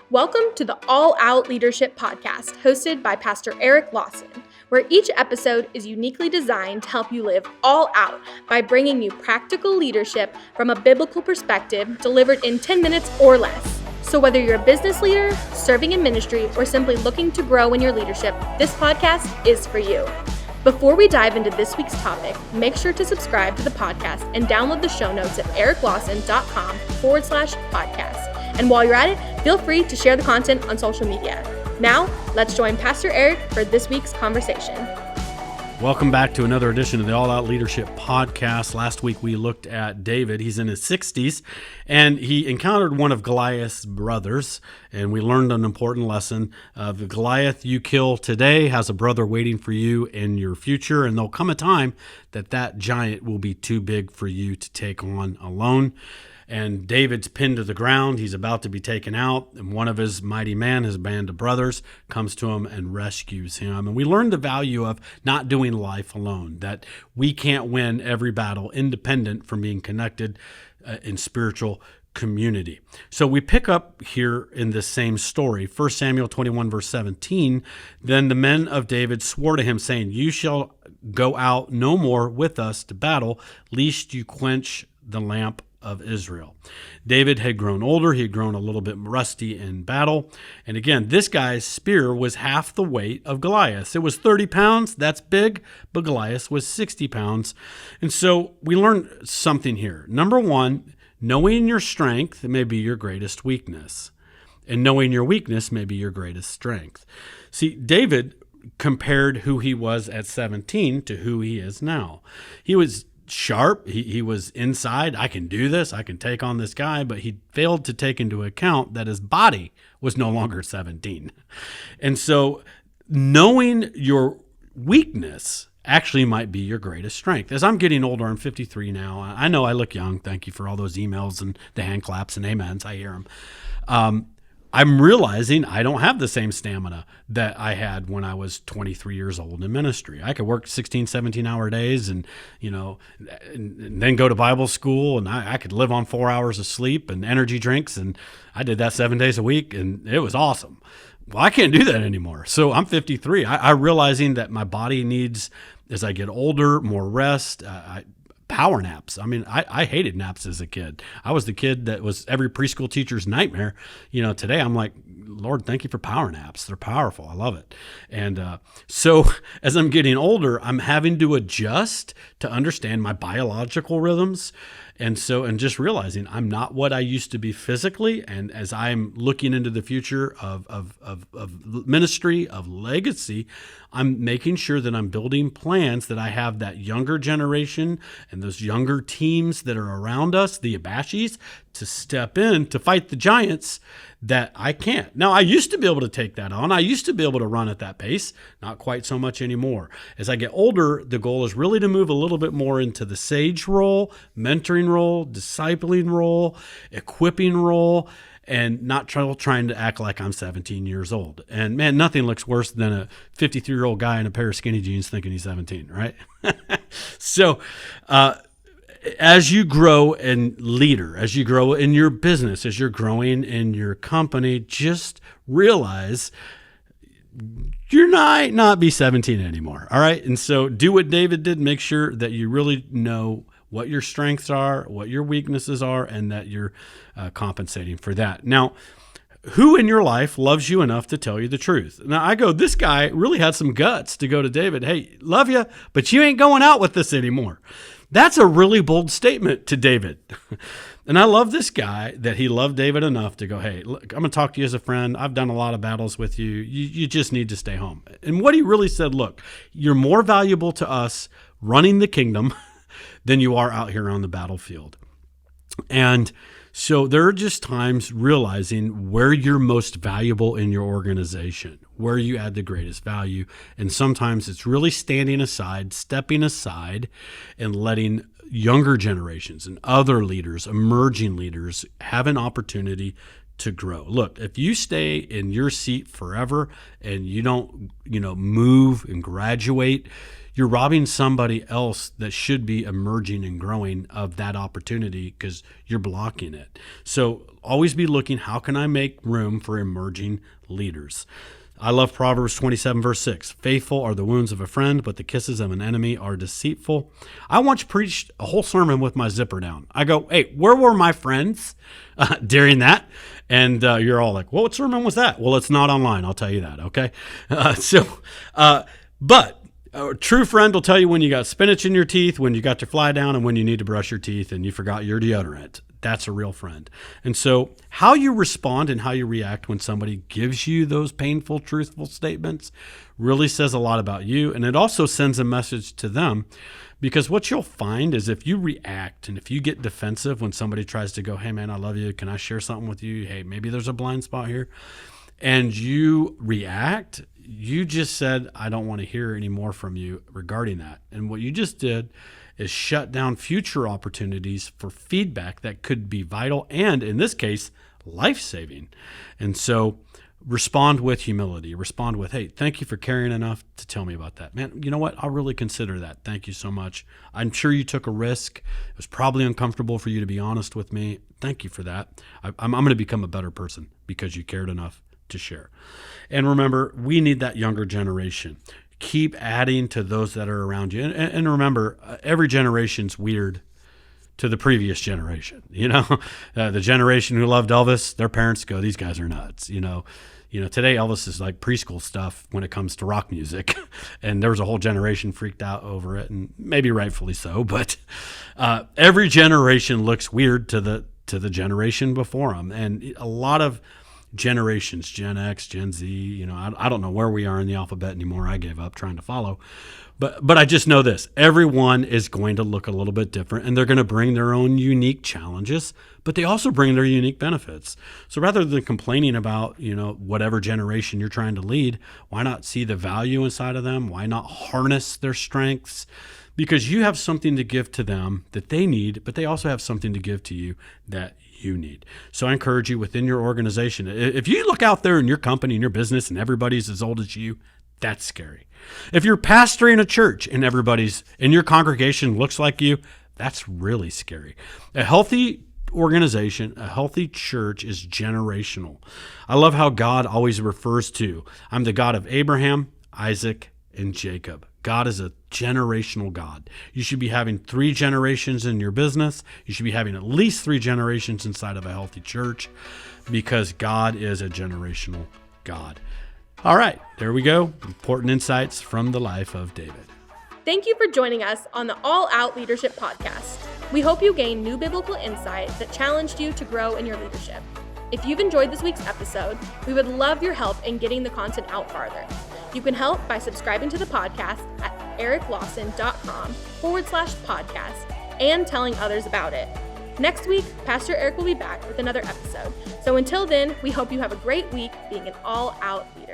Welcome to the All Out Leadership Podcast, hosted by Pastor Eric Lawson, where each episode is uniquely designed to help you live all out by bringing you practical leadership from a biblical perspective delivered in 10 minutes or less. So whether you're a business leader, serving in ministry, or simply looking to grow in your leadership, this podcast is for you. Before we dive into this week's topic, make sure to subscribe to the podcast and download the show notes at ericlawson.com/podcast. And while you're at it, feel free to share the content on social media. Now, let's join Pastor Eric for this week's conversation. Welcome back to another edition of the All Out Leadership Podcast. Last week we looked at David. He's in his 60s, and he encountered one of Goliath's brothers, and we learned an important lesson. The Goliath you kill today has a brother waiting for you in your future, and there'll come a time that that giant will be too big for you to take on alone. And David's pinned to the ground. He's about to be taken out. And one of his mighty men, his band of brothers, comes to him and rescues him. And we learn the value of not doing life alone, that we can't win every battle independent from being connected in spiritual community. So we pick up here in this same story, 1 Samuel 21, verse 17. Then the men of David swore to him, saying, "You shall go out no more with us to battle, lest you quench the lamp of Israel." David had grown older. He had grown a little bit rusty in battle. And again, this guy's spear was half the weight of Goliath's. It was 30 pounds. That's big. But Goliath was 60 pounds. And so we learned something here. Number one, knowing your strength may be your greatest weakness. And knowing your weakness may be your greatest strength. See, David compared who he was at 17 to who he is now. He was sharp. He was inside. I can do this. I can take on this guy. But he failed to take into account that his body was no longer 17. And so knowing your weakness actually might be your greatest strength. As I'm getting older, I'm 53 now. I know I look young. Thank you for all those emails and the hand claps and amens. I hear them. I'm realizing I don't have the same stamina that I had when I was 23 years old in ministry. I could work 16, 17-hour days and then go to Bible school, and I could live on 4 hours of sleep and energy drinks, and I did that 7 days a week, and it was awesome. Well, I can't do that anymore. So I'm 53. I'm realizing that my body needs, as I get older, more rest. Power naps. I mean, I hated naps as a kid. I was the kid that was every preschool teacher's nightmare. Today I'm like, Lord, thank you for power naps. They're powerful. I love it. And so as I'm getting older, I'm having to adjust to understand my biological rhythms. And just realizing I'm not what I used to be physically. And as I'm looking into the future of ministry, of legacy, I'm making sure that I'm building plans that I have that younger generation and those younger teams that are around us, the Abashis, to step in to fight the giants that I can't. Now, I used to be able to take that on. I used to be able to run at that pace, not quite so much anymore. As I get older, the goal is really to move a little bit more into the sage role, mentoring role, discipling role, equipping role, and not trying to act like I'm 17 years old. And man, nothing looks worse than a 53-year-old guy in a pair of skinny jeans thinking he's 17, right? So, as you grow in leader, as you grow in your business, as you're growing in your company, just realize you might not be 17 anymore. All right. And so do what David did. Make sure that you really know what your strengths are, what your weaknesses are, and that you're compensating for that. Now, who in your life loves you enough to tell you the truth? Now, this guy really had some guts to go to David. Hey, love you, but you ain't going out with this anymore. That's a really bold statement to David. And I love this guy that he loved David enough to go, hey, look, I'm going to talk to you as a friend. I've done a lot of battles with you. You just need to stay home. And what he really said, look, you're more valuable to us running the kingdom than you are out here on the battlefield. And so there are just times realizing where you're most valuable in your organization, where you add the greatest value. And sometimes it's really standing aside, stepping aside, and letting younger generations and other leaders, emerging leaders, have an opportunity to grow. Look, if you stay in your seat forever and you don't, move and graduate, you're robbing somebody else that should be emerging and growing of that opportunity because you're blocking it. So always be looking, how can I make room for emerging leaders? I love Proverbs 27, verse 6. Faithful are the wounds of a friend, but the kisses of an enemy are deceitful. I once preached a whole sermon with my zipper down. I go, hey, where were my friends during that? And you're all like, well, what sermon was that? Well, it's not online. I'll tell you that, okay? But a true friend will tell you when you got spinach in your teeth, when you got your fly down, and when you need to brush your teeth and you forgot your deodorant. That's a real friend. And so how you respond and how you react when somebody gives you those painful, truthful statements really says a lot about you. And it also sends a message to them, because what you'll find is if you react and if you get defensive when somebody tries to go, hey man, I love you, can I share something with you? Hey, maybe there's a blind spot here. And you react, you just said, I don't want to hear any more from you regarding that. And what you just did is shut down future opportunities for feedback that could be vital and, in this case, life-saving. And so respond with humility. Respond with, hey, thank you for caring enough to tell me about that. Man, you know what? I'll really consider that. Thank you so much. I'm sure you took a risk. It was probably uncomfortable for you to be honest with me. Thank you for that. I'm going to become a better person because you cared enough to share. And remember, we need that younger generation. Keep adding to those that are around you. And remember, every generation's weird to the previous generation. The generation who loved Elvis, their parents go, these guys are nuts. Today Elvis is like preschool stuff when it comes to rock music. And there was a whole generation freaked out over it, and maybe rightfully so. But every generation looks weird to the generation before them. And a lot of generations, Gen X, Gen Z, I don't know where we are in the alphabet anymore. I gave up trying to follow. But I just know this, everyone is going to look a little bit different, and they're going to bring their own unique challenges, but they also bring their unique benefits. So rather than complaining about, whatever generation you're trying to lead, why not see the value inside of them? Why not harness their strengths? Because you have something to give to them that they need, but they also have something to give to you that you need. So I encourage you within your organization, if you look out there in your company, in your business, and everybody's as old as you, that's scary. If you're pastoring a church and everybody's in your congregation looks like you, that's really scary. A healthy organization, a healthy church is generational. I love how God always refers to, I'm the God of Abraham, Isaac, and Jacob. God is a generational God. You should be having 3 generations in your business. You should be having at least 3 generations inside of a healthy church, because God is a generational God. All right, there we go. Important insights from the life of David. Thank you for joining us on the All Out Leadership Podcast. We hope you gained new biblical insight that challenged you to grow in your leadership. If you've enjoyed this week's episode, we would love your help in getting the content out farther. You can help by subscribing to the podcast at ericlawson.com/podcast and telling others about it. Next week, Pastor Eric will be back with another episode. So until then, we hope you have a great week being an all-out leader.